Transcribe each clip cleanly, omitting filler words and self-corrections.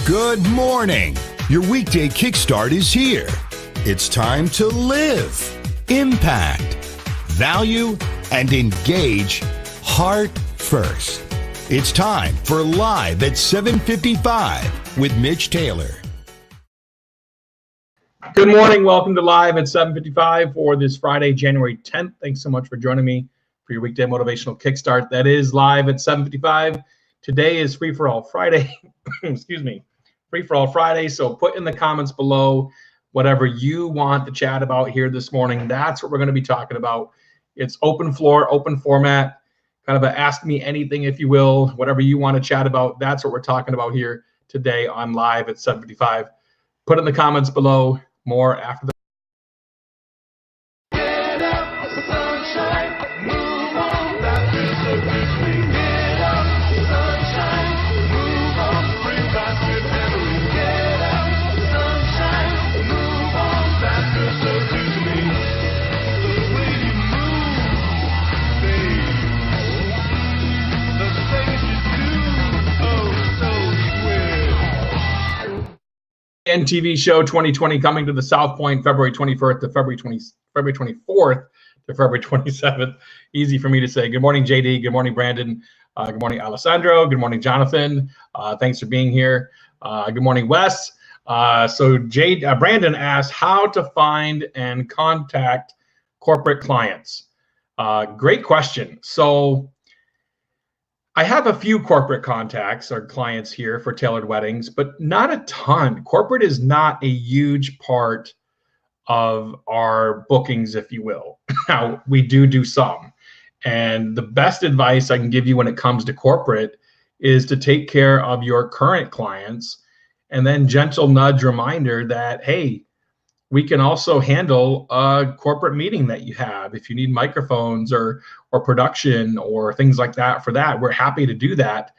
Good morning. Your weekday kickstart is here. It's time to live, impact, value, and engage heart first. It's time for Live at 7:55 with Mitch Taylor. Good morning. Welcome to Live at 7:55 for this Friday, January 10th. Thanks so much for joining me for your weekday motivational kickstart. That is Live at 7:55. Today is Free for All Friday. Excuse me. Free for All Friday. So put in the comments below whatever you want to chat about here this morning. That's what we're going to be talking about. It's open floor, open format, kind of a ask me anything, if you will. Whatever you want to chat about, that's what we're talking about here today on Live at 7:55. Put in the comments below. More after the TV show 2020 coming to the South Point February 21st to February 24th to February 27th. Easy for me to say. Good morning, JD. Good morning, Brandon. Good morning, Alessandro. Good morning, Jonathan. Thanks for being here. Good morning, Wes. Brandon asked how to find and contact corporate clients. Great question. So I have a few corporate contacts or clients here for tailored weddings, but not a ton. Corporate is not a huge part of our bookings, if you will. Now, we do some. And the best advice I can give you when it comes to corporate is to take care of your current clients and then gentle nudge reminder that, hey, we can also handle a corporate meeting that you have. If you need microphones or production or things like that for that, we're happy to do that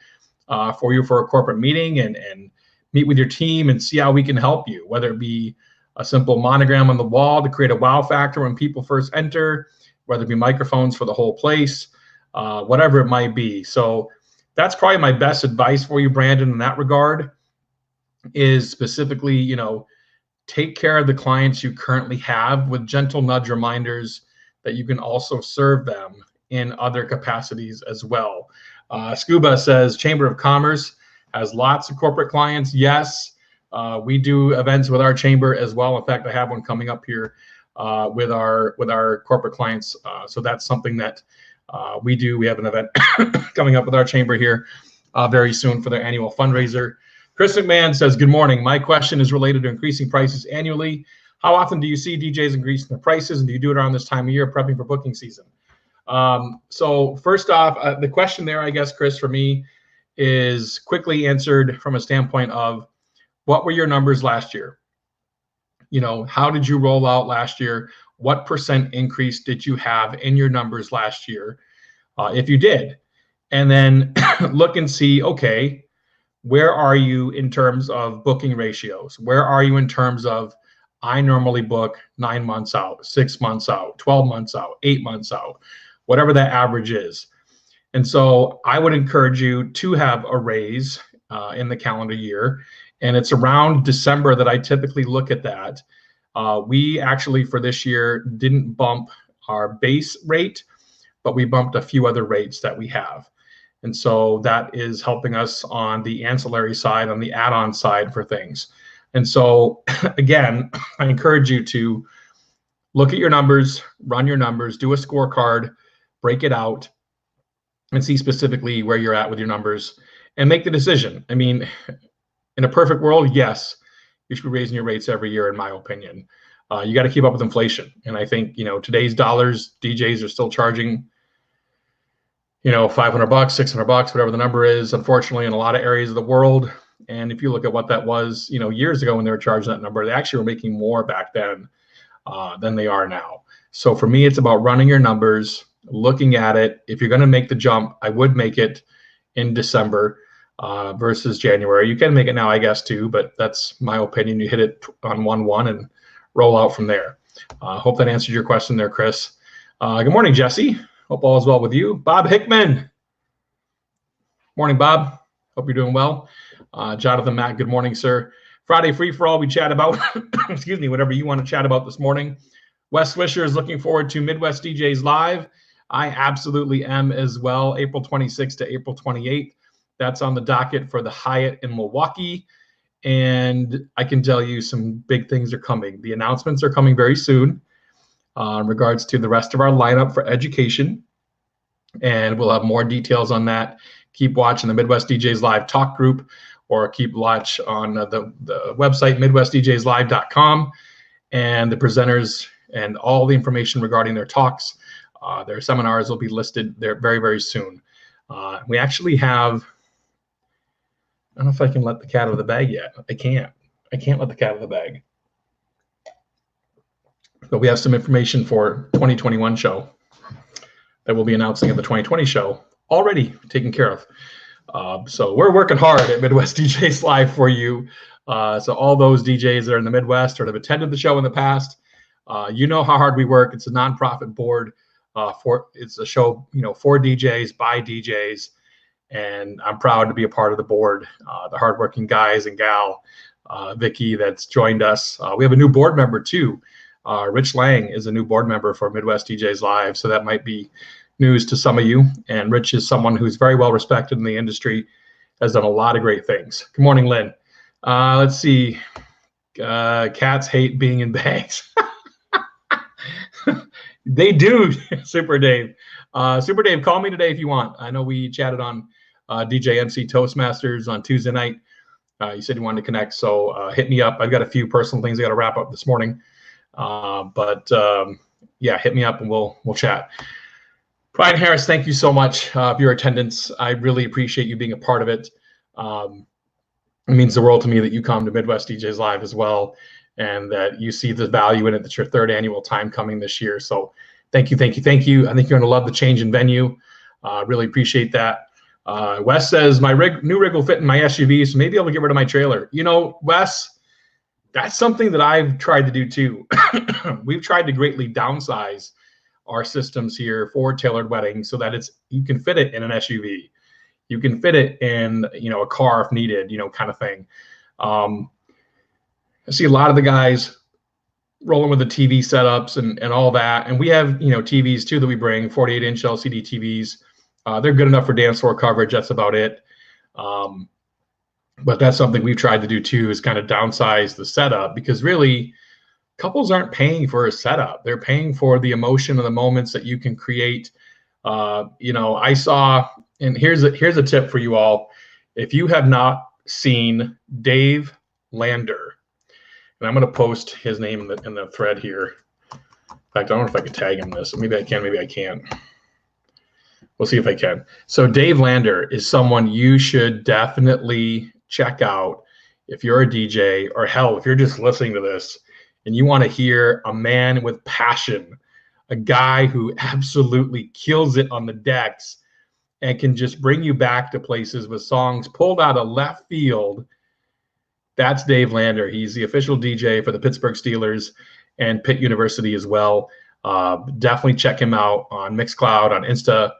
for you for a corporate meeting and meet with your team and see how we can help you, whether it be a simple monogram on the wall to create a wow factor when people first enter, whether it be microphones for the whole place, whatever it might be. So that's probably my best advice for you, Brandon, in that regard, is specifically, take care of the clients you currently have with gentle nudge reminders that you can also serve them in other capacities as well. Scuba says Chamber of Commerce has lots of corporate clients. Yes, we do events with our chamber as well. In fact, I have one coming up here with our corporate clients. So that's something that we do. We have an event coming up with our chamber here very soon for their annual fundraiser. Chris McMahon says, good morning. My question is related to increasing prices annually. How often do you see DJs increasing their prices, and do you do it around this time of year, prepping for booking season? So first off, the question there, I guess, Chris, for me is quickly answered from a standpoint of what were your numbers last year? How did you roll out last year? What % increase did you have in your numbers last year, if you did? And then look and see, okay, where are you in terms of booking ratios? Where are you in terms of I normally book 9 months out, 6 months out, 12 months out, 8 months out, whatever that average is. And so I would encourage you to have a raise in the calendar year. And it's around December that I typically look at that. We actually for this year didn't bump our base rate, but we bumped a few other rates that we have. And so that is helping us on the ancillary side, on the add-on side for things. And so, again, I encourage you to look at your numbers, run your numbers, do a scorecard, break it out, and see specifically where you're at with your numbers and make the decision. I mean, in a perfect world, yes, you should be raising your rates every year, in my opinion. You got to keep up with inflation. And I think, today's dollars, DJs are still charging $500, $600, whatever the number is, unfortunately, in a lot of areas of the world. And if you look at what that was, years ago when they were charging that number, they actually were making more back then than they are now. So for me, it's about running your numbers, looking at it. If you're going to make the jump, I would make it in December versus January. You can make it now, I guess, too, but that's my opinion. You hit it on 1/1 and roll out from there. Hope that answered your question there, Chris. Good morning, Jesse. Hope all is well with you. Bob Hickman. Morning, Bob. Hope you're doing well. Jonathan Mack, good morning, sir. Friday free for all, we chat about, excuse me, whatever you want to chat about this morning. Wes Swisher is looking forward to Midwest DJs Live. I absolutely am as well. April 26th to April 28th. That's on the docket for the Hyatt in Milwaukee. And I can tell you some big things are coming. The announcements are coming very soon in regards to the rest of our lineup for education. And we'll have more details on that. Keep watching the Midwest DJs Live talk group, or keep watch on the website, MidwestDJsLive.com, and the presenters and all the information regarding their talks. Their seminars will be listed there very, very soon. We actually have, I don't know if I can let the cat out of the bag yet. I can't let the cat out of the bag. But we have some information for 2021 show that we'll be announcing at the 2020 show already taken care of. So we're working hard at Midwest DJs Live for you. So all those DJs that are in the Midwest or have attended the show in the past, you know how hard we work. It's a nonprofit board. It's a show, for DJs, by DJs, and I'm proud to be a part of the board. The hardworking guys and gal, Vicky, that's joined us. We have a new board member too. Rich Lang is a new board member for Midwest DJs Live, so that might be news to some of you. And Rich is someone who's very well respected in the industry, has done a lot of great things. Good morning, Lynn. Let's see. Cats hate being in bags. They do, Super Dave. Super Dave, call me today if you want. I know we chatted on DJ MC Toastmasters on Tuesday night. You said you wanted to connect, so hit me up. I've got a few personal things I got to wrap up this morning. Yeah, hit me up and we'll chat. Brian Harris, thank you so much for your attendance. I really appreciate you being a part of it. It means the world to me that you come to Midwest DJs Live as well, and that you see the value in it. That's your third annual time coming this year. So thank you, thank you, thank you. I think you're going to love the change in venue. Really appreciate that. Wes says, my new rig will fit in my SUV, so maybe I'll get rid of my trailer. Wes, that's something that I've tried to do too. We've tried to greatly downsize our systems here for tailored weddings so that you can fit it in an SUV. You can fit it in, a car if needed, kind of thing. I see a lot of the guys rolling with the TV setups and all that. And we have, TVs too that we bring, 48-inch LCD TVs. They're good enough for dance floor coverage. That's about it. But that's something we've tried to do too, is kind of downsize the setup, because really couples aren't paying for a setup. They're paying for the emotion of the moments that you can create. I saw, and here's a tip for you all. If you have not seen Dave Lander, and I'm going to post his name in the thread here. In fact, I don't know if I can tag him this. Maybe I can, maybe I can't. We'll see if I can. So Dave Lander is someone you should definitely check out if you're a DJ, or hell, if you're just listening to this and you want to hear a man with passion, a guy who absolutely kills it on the decks and can just bring you back to places with songs pulled out of left field. That's Dave Lander. He's the official DJ for the Pittsburgh Steelers and Pitt University as well. Definitely check him out on Mixcloud, on Insta.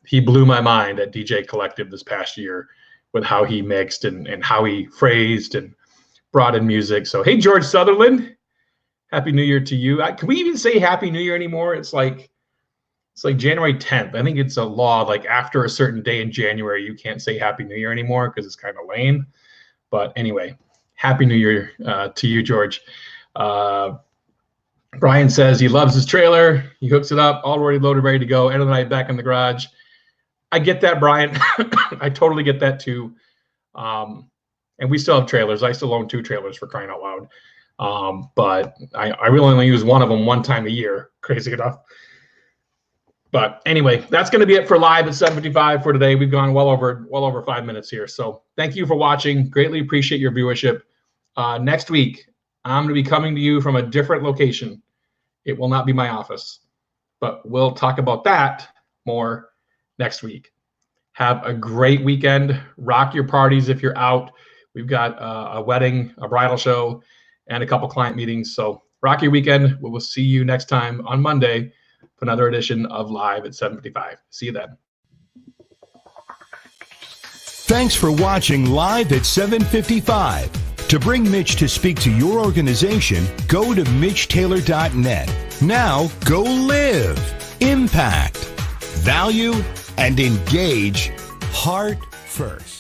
He blew my mind at DJ Collective this past year with how he mixed and how he phrased and brought in music. So, hey, George Sutherland, Happy New Year to you. Can we even say Happy New Year anymore? It's like January 10th. I think it's a law, like after a certain day in January, you can't say Happy New Year anymore because it's kind of lame. But anyway, Happy New Year to you, George. Brian says he loves his trailer. He hooks it up, already loaded, ready to go. End of the night, back in the garage. I get that, Brian. I totally get that too. And we still have trailers. I still own 2 trailers, for crying out loud. But I really only use one of them one time a year. Crazy enough. But anyway, that's going to be it for live at 7:55 for today. We've gone well over 5 minutes here. So thank you for watching. Greatly appreciate your viewership. Next week, I'm going to be coming to you from a different location. It will not be my office, but we'll talk about that more next week. Have a great weekend. Rock your parties if you're out. We've got a wedding, a bridal show, and a couple client meetings. So rock your weekend. We will see you next time on Monday for another edition of Live at 7:55. See you then. Thanks for watching live at 7:55. To bring Mitch to speak to your organization, go to MitchTaylor.net. Now go live, impact, value, and engage heart first.